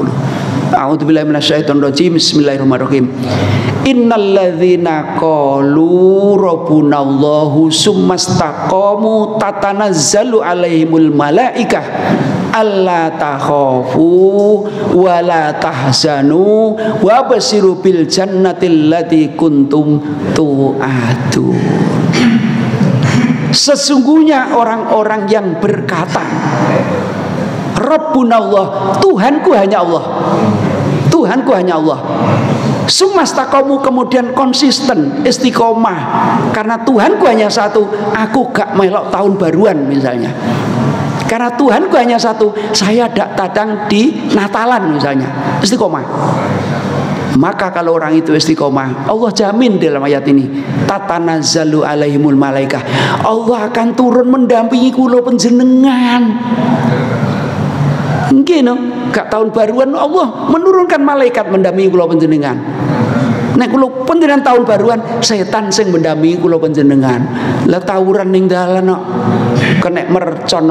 A'udzubillahi minasyaitonir rajim. Bismillahirrahmanirrahim. Innalladzina qalu rabbunallahu summastaqamu tatanazzalu alaihimul malaikah alla takhafu wa la tahzanu wa basiru bil jannati allati kuntum tu'adun. Sesungguhnya orang-orang yang berkata Rabbunallah, Tuhanku hanya Allah, Tuhanku hanya Allah. Sumastaqamu, kemudian konsisten istiqomah, karena Tuhanku hanya satu, aku gak melok tahun baruan misalnya. Karena Tuhanku hanya satu, saya tidak datang di Natalan misalnya. Istiqomah. Maka kalau orang itu istiqomah, Allah jamin dalam ayat ini, tatanazzalu alaihimul malaikah, Allah akan turun mendampingi kula panjenengan. Mungkin gak tahun baruan Allah menurunkan malaikat mendampingi kula panjenengan. Nek kula panjenengan tahun baruan, setan sing mendampingi kula panjenengan. Lah tawuran ning dalan kok kena mercon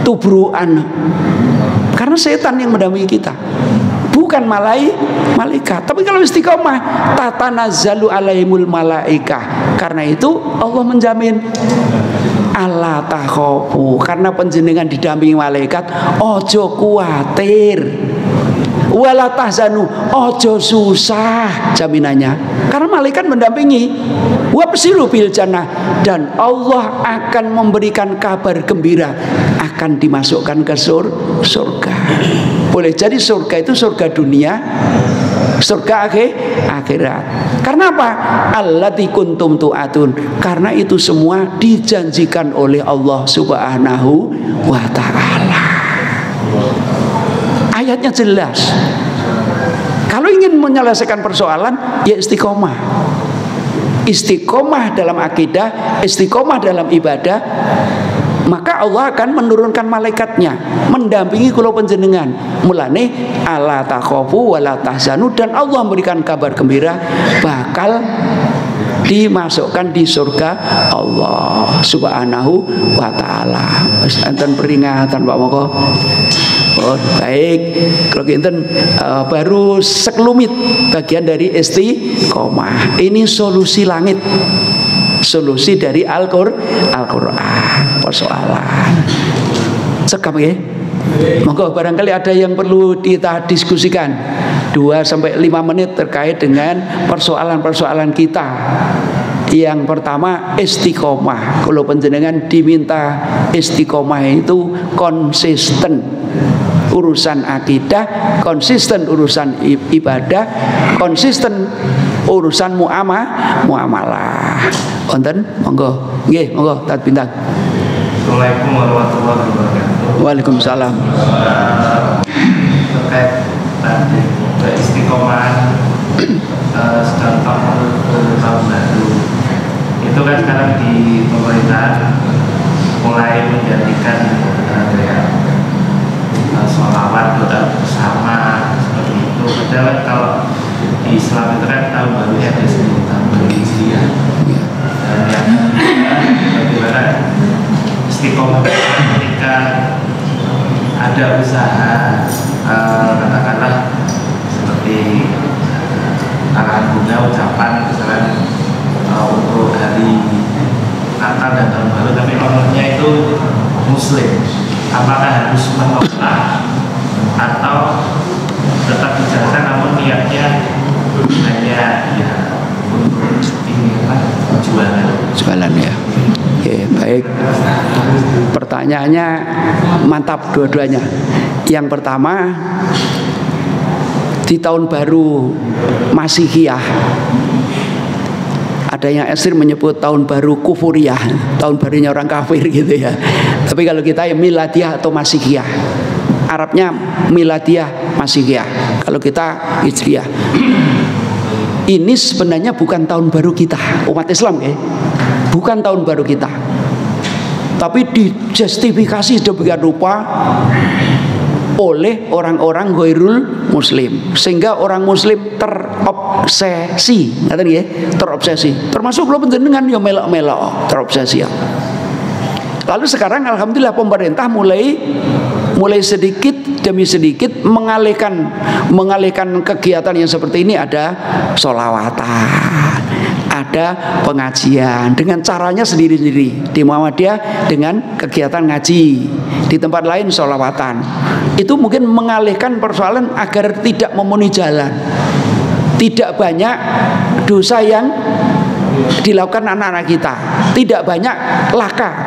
tubrukan. Karena setan yang mendampingi kita, bukan malaikat. Tapi kalau istiqomah, tatanazzalu alaihimul malaikah. Karena itu Allah menjamin Allah takhofu, karena panjenengan didampingi malaikat, ojo kuatir, wala tahzanu, ojo susah, jaminannya. Karena malaikat mendampingi, wabsiru bil jannah, dan Allah akan memberikan kabar gembira, akan dimasukkan ke surga. Boleh jadi surga itu surga dunia, surga akhirat. Karena apa? Allati kuntum tu'atun. Karena itu semua dijanjikan oleh Allah Subhanahu wa ta'ala. Ayatnya jelas. Kalau ingin menyelesaikan persoalan, ya istiqomah. Istiqomah dalam akidah, istiqomah dalam ibadah, maka Allah akan menurunkan malaikatnya mendampingi kula panjenengan. Mulane ala takhafu wala tahzanu, dan Allah memberikan kabar gembira bakal dimasukkan di surga Allah Subhanahu wa taala. Wis enten peringatan Pak Moko. Oh, baik. Kalau kinten baru sekelumit bagian dari istiqomah. Ini solusi langit. Solusi dari Al-Qur'an persoalan. Sekam ya. Monggo barangkali ada yang perlu kita diskusikan 2-5 menit terkait dengan persoalan-persoalan kita. Yang pertama istiqomah. Kalau panjenengan diminta istiqomah itu konsisten urusan akidah, konsisten urusan ibadah, konsisten urusan muamalah. Wonten monggo. Nggih, monggo tat bintang. Assalamualaikum warahmatullahi wabarakatuh. Waalaikumsalam. Terkait tadi keistiqomahan sedang tahun baru, itu kan sekarang di pemerintah mulai menjadikan sholawat, doa bersama seperti itu. Padahal kalau di Islam itu kan tahun barunya ada 10 tahun baru Hijriah. Dan yang bagaimana istiqomah ketika ada usaha, katakanlah seperti kalangan bunga ucapan misalnya untuk hari Natal dan tahun baru, tapi orangnya itu Muslim. apakah harus menolak atau tetap dijalankan namun niatnya hanya ya untuk ini apa jualan ya. Oke, baik. Pertanyaannya mantap dua-duanya. Yang pertama, di tahun baru Masihiyah ada yang ekstrim menyebut tahun baru kufuriyah, tahun barunya orang kafir gitu ya. Tapi kalau kita ya miladiyah atau Masihiyah. Arabnya miladiyah, Masihiyah. Kalau kita hijriyah. Ini sebenarnya bukan tahun baru kita umat Islam ya. Bukan tahun baru kita. Tapi dijustifikasi sedemikian rupa oleh orang-orang ghairul muslim, sehingga orang muslim terobsesi, ngerti nggih? Terobsesi. Termasuk kula panjenengan ya melok-melok terobsesi ya. Lalu sekarang alhamdulillah pemerintah mulai sedikit demi sedikit mengalihkan kegiatan yang seperti ini. Ada sholawatan, ada pengajian dengan caranya sendiri-sendiri. Di Muhammadiyah dengan kegiatan ngaji, di tempat lain sholawatan. Itu mungkin mengalihkan persoalan agar tidak memenuhi jalan, tidak banyak dosa yang dilakukan anak-anak kita, tidak banyak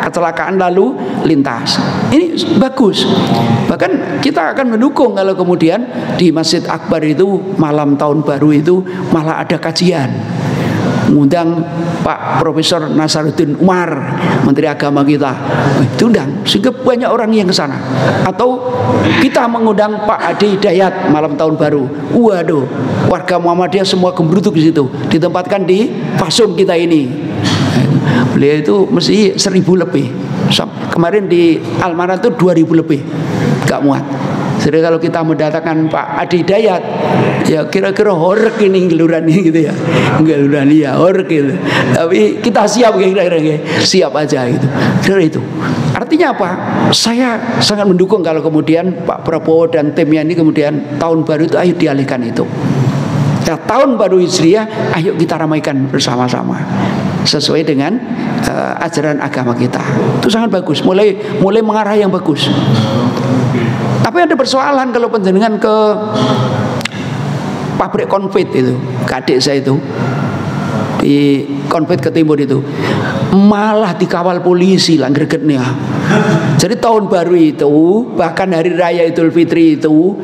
kecelakaan lalu lintas. Ini bagus. Bahkan kita akan mendukung kalau kemudian di Masjid Akbar itu malam tahun baru itu malah ada kajian, mengundang Pak Profesor Nasaruddin Umar, Menteri Agama kita, diundang sehingga banyak orang yang ke sana. Atau kita mengundang Pak Adi Hidayat malam tahun baru. Waduh, warga Muhammadiyah semua gembrutuk di situ, ditempatkan di fasum kita ini. Beliau itu mesti 1000 lebih. Kemarin di Almanan itu 2000 lebih, gak muat. Jadi kalau kita mendatangkan Pak Adi Hidayat, ya kira-kira horek ini gelurani gitu ya, gelurani ya horek gitu. Tapi kita siap kira-kira siap aja gitu. Dari itu. Artinya apa? Saya sangat mendukung kalau kemudian Pak Prabowo dan timnya ini kemudian tahun baru itu ayo dialihkan itu. Ya, tahun baru Hijriah ayo kita ramaikan bersama-sama sesuai dengan ajaran agama kita. Itu sangat bagus. Mulai mengarah yang bagus. Tapi ada persoalan kalau penjenengan ke pabrik konfit itu, adik saya itu di konfit ke timur itu, malah dikawal polisi lah gregetnya. Jadi tahun baru itu, bahkan hari raya Idul Fitri itu,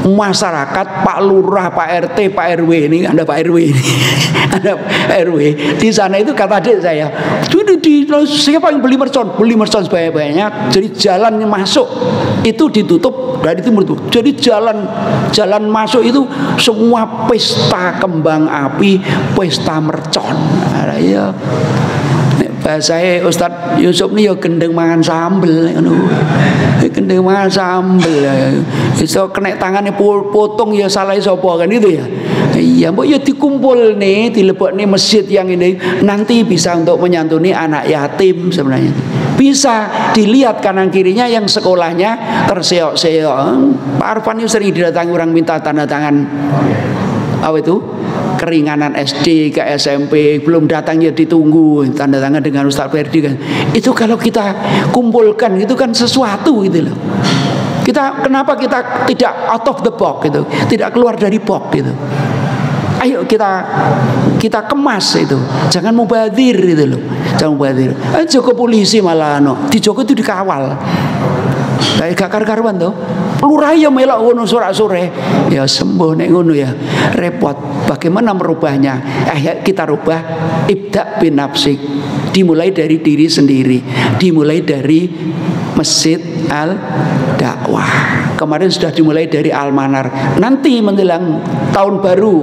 masyarakat, Pak Lurah, Pak RT, Pak RW ini, ada Pak RW ini, ada RW di sana itu kata adik saya, siapa yang beli mercon sebanyak-banyaknya, jadi jalan masuk itu ditutup dari timur itu, jadi jalan masuk itu semua pesta kembang api, pesta mercon. Nah, ya. Saya Ustadz Yusuf ini ya gendeng mangan sambel, gendeng mangan sambel, iso kena tangannya potong ya salah sapa kan itu ya. Iya, mbok ya dikumpul nih, dilebok nih masjid yang ini nanti bisa untuk menyantuni anak yatim sebenarnya. Bisa dilihat kanan kirinya yang sekolahnya terseok-seok. Pak Arfan itu sering didatangi orang minta tanda tangan. Apa itu? Keringanan SD ke SMP, belum datang ya ditunggu tanda tangan dengan Ustaz Ferdi kan. Itu kalau kita kumpulkan itu kan sesuatu gitu loh. Kenapa kita tidak out of the box gitu, tidak keluar dari box gitu. Ayo kita kemas itu, jangan mubazir gitu loh, jangan mubazir. Joko polisi malah di Joko itu dikawal. Kayak gak karuan tuh. Lurah ya melok ngono sore-sore. Ya sembuh nek ngono ya. Repot. Bagaimana merubahnya? Kita rubah ibda bin nafsik. Dimulai dari diri sendiri. Dimulai dari Masjid Al-Dakwah. Kemarin sudah dimulai dari Al-Manar. Nanti menjelang tahun baru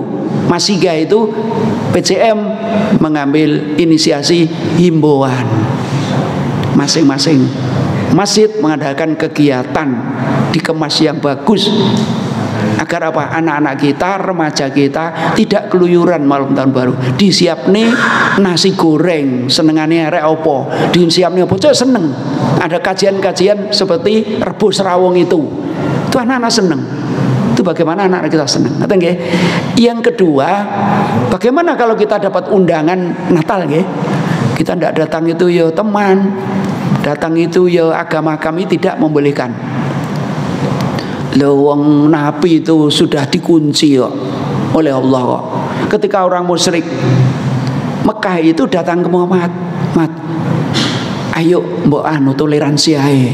Masihiyah itu PCM mengambil inisiasi himbauan. Masing-masing masjid mengadakan kegiatan dikemas yang bagus agar apa? Anak-anak kita, remaja kita tidak keluyuran malam tahun baru. Disiap nih nasi goreng, senengannya arek opo, disiap nih opo, seneng. Ada kajian-kajian seperti rebus rawong itu anak-anak seneng. Itu bagaimana anak-anak kita seneng. Yang kedua, bagaimana kalau kita dapat undangan Natal, kita tidak datang itu ya teman. Datang itu ya agama kami tidak membolehkan. Wong Nabi itu sudah dikunci kok oleh Allah kok. Ketika orang musyrik Mekah itu datang ke Muhammad, "Mat, ayo mbok anu toleransi ae.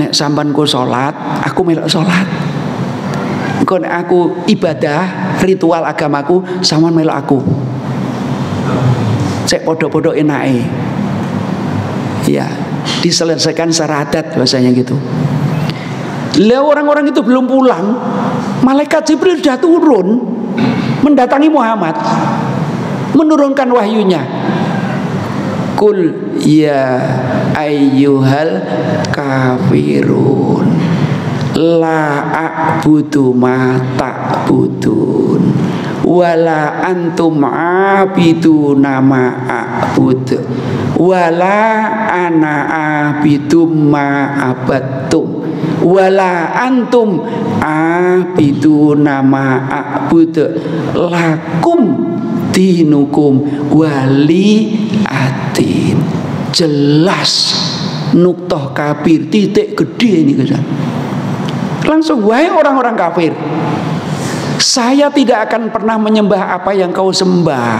Nek sampean ku salat, aku melok salat. Engko nek aku ibadah, ritual agamaku, sampean melok aku. Cek podo-podo enake." Ya, diselesaikan secara adat bahasanya gitu. Lah orang-orang itu belum pulang, malaikat Jibril sudah turun mendatangi Muhammad, menurunkan wahyunya. Kul ya ayyuhal kafirun la a'budu ma ta'budun wala antum abiduna ma a'bud wala ana abidum ma abattum wala antum abiduna ma a'bud lakum dinukum wali atin. Jelas nuktah kafir, titik gede ini kesan. Langsung, wahai orang-orang kafir, saya tidak akan pernah menyembah apa yang kau sembah.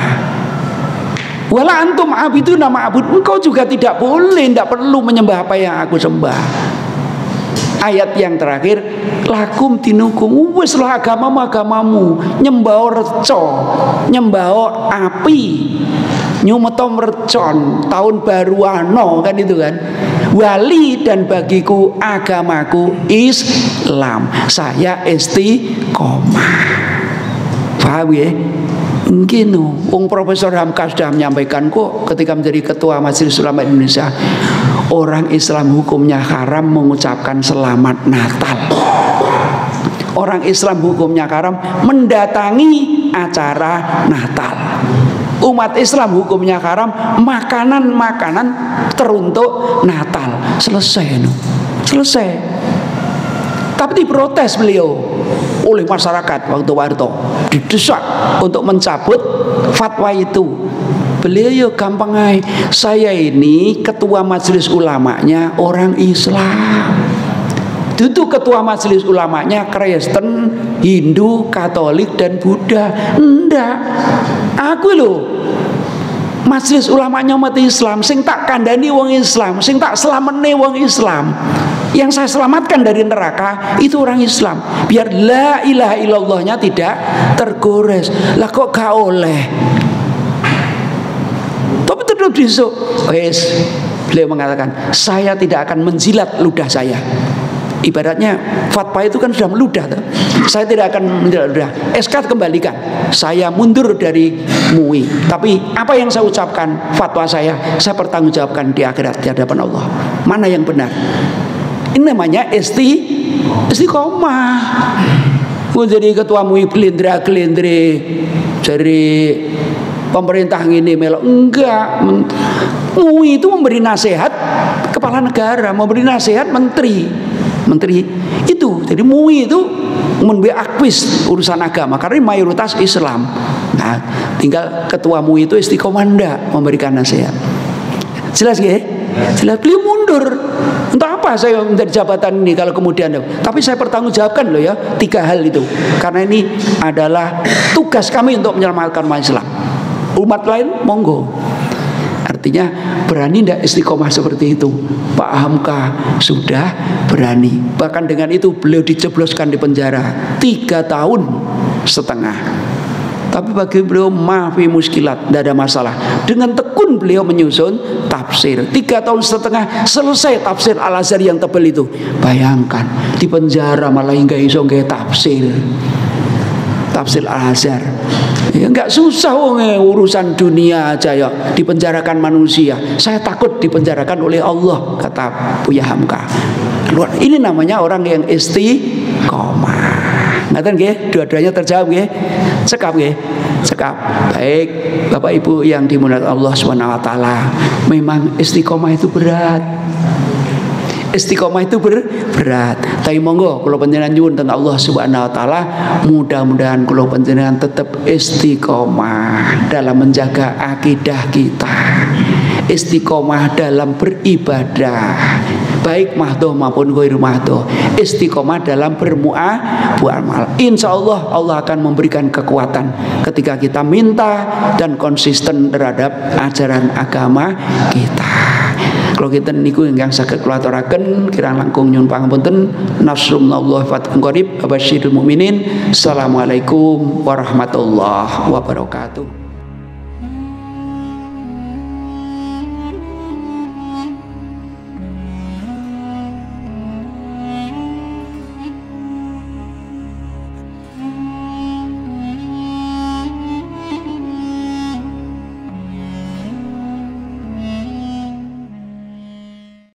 Wala antum abiduna ma a'bud, engkau juga tidak boleh, tidak perlu menyembah apa yang aku sembah. Ayat yang terakhir, lakum dinukum, wis lah agamamu, nyembah reco, nyembah api, nyumeto mercon, tahun baru ano, kan itu kan. Wali dan bagiku agamaku Islam, saya istiqomah. Paham ya? Mungkin Wong Profesor Hamka sudah menyampaikan kok ketika menjadi Ketua Majelis Ulama Indonesia, orang Islam hukumnya haram mengucapkan selamat Natal. Orang Islam hukumnya haram mendatangi acara Natal. Umat Islam hukumnya haram makanan-makanan teruntuk Natal. Selesai no. Selesai. Tapi diprotes beliau oleh masyarakat waktu Warto, didesak untuk mencabut fatwa itu. Beliau ya gampang aja, saya ini ketua majelis ulamanya orang Islam. Itu ketua majelis ulamanya Kristen, Hindu, Katolik dan Buddha. Enggak. Aku loh majelis ulamanya umat Islam, sing tak kandani wong Islam, sing tak selamene wong Islam. Yang saya selamatkan dari neraka itu orang Islam. Biar la ilaha illallahnya tidak tergores. Lah kok gak oleh? Tapi tetap besok, wes, beliau mengatakan, saya tidak akan menjilat ludah saya. Ibaratnya fatwa itu kan sudah meludah tuh. Saya tidak akan menjilat ludah. SK kembalikan. Saya mundur dari MUI. Tapi apa yang saya ucapkan, fatwa saya pertanggungjawabkan di akhirat di hadapan Allah. Mana yang benar? Ini namanya istiqomah. Jadi ketua MUI gelindra-gelindri dari pemerintah ini melok, enggak. MUI itu memberi nasihat kepala negara, memberi nasihat menteri itu. Jadi MUI itu memberi akwis urusan agama karena mayoritas Islam. Nah, tinggal ketua MUI itu istiqomah memberikan nasihat. Jelas ya? Jelas. Beliau mundur. Entah apa saya menjadi jabatan ini kalau kemudian, tapi saya pertanggungjawabkan loh ya 3 hal itu. Karena ini adalah tugas kami untuk menyelamatkan umat Islam. Umat lain monggo. Artinya berani tidak istiqomah seperti itu? Pak Hamka sudah berani. Bahkan dengan itu beliau dijebloskan di penjara 3,5 tahun. Tapi bagi beliau maafi muskilat, tidak ada masalah. Dengan tekun beliau menyusun tafsir 3,5 tahun selesai tafsir Al-Azhar yang tebal itu. Bayangkan di penjara malah hingga iso nggih tafsir Al-Azhar. Ya enggak susah urusan dunia aja ya dipenjarakan manusia. Saya takut dipenjarakan oleh Allah, kata Buya Hamka. Ini namanya orang yang istiqomah. Ngaten nggih, dua-duanya terjawab nggih. Cekap nggih. Cekap. Baik, Bapak Ibu yang dimuliakan Allah Subhanahu wa taala. Memang istiqomah itu berat. Istiqomah itu berat. Tapi monggo kula panjenengan nyuwun teng Allah Subhanahu wa taala, mudah-mudahan kula panjenengan tetap istiqomah dalam menjaga akidah kita. istiqomah dalam beribadah, baik mahdoh maupun ghairu mahdoh, istiqomah dalam beramal. Insya Allah Allah akan memberikan kekuatan ketika kita minta dan konsisten terhadap ajaran agama kita. Kalau kita niku ingkang saged kula aturaken kirang langkung nyuwun pangapunten. Nasrullah fathun qarib, abasyirul mukminin. Assalamualaikum warahmatullahi wabarakatuh.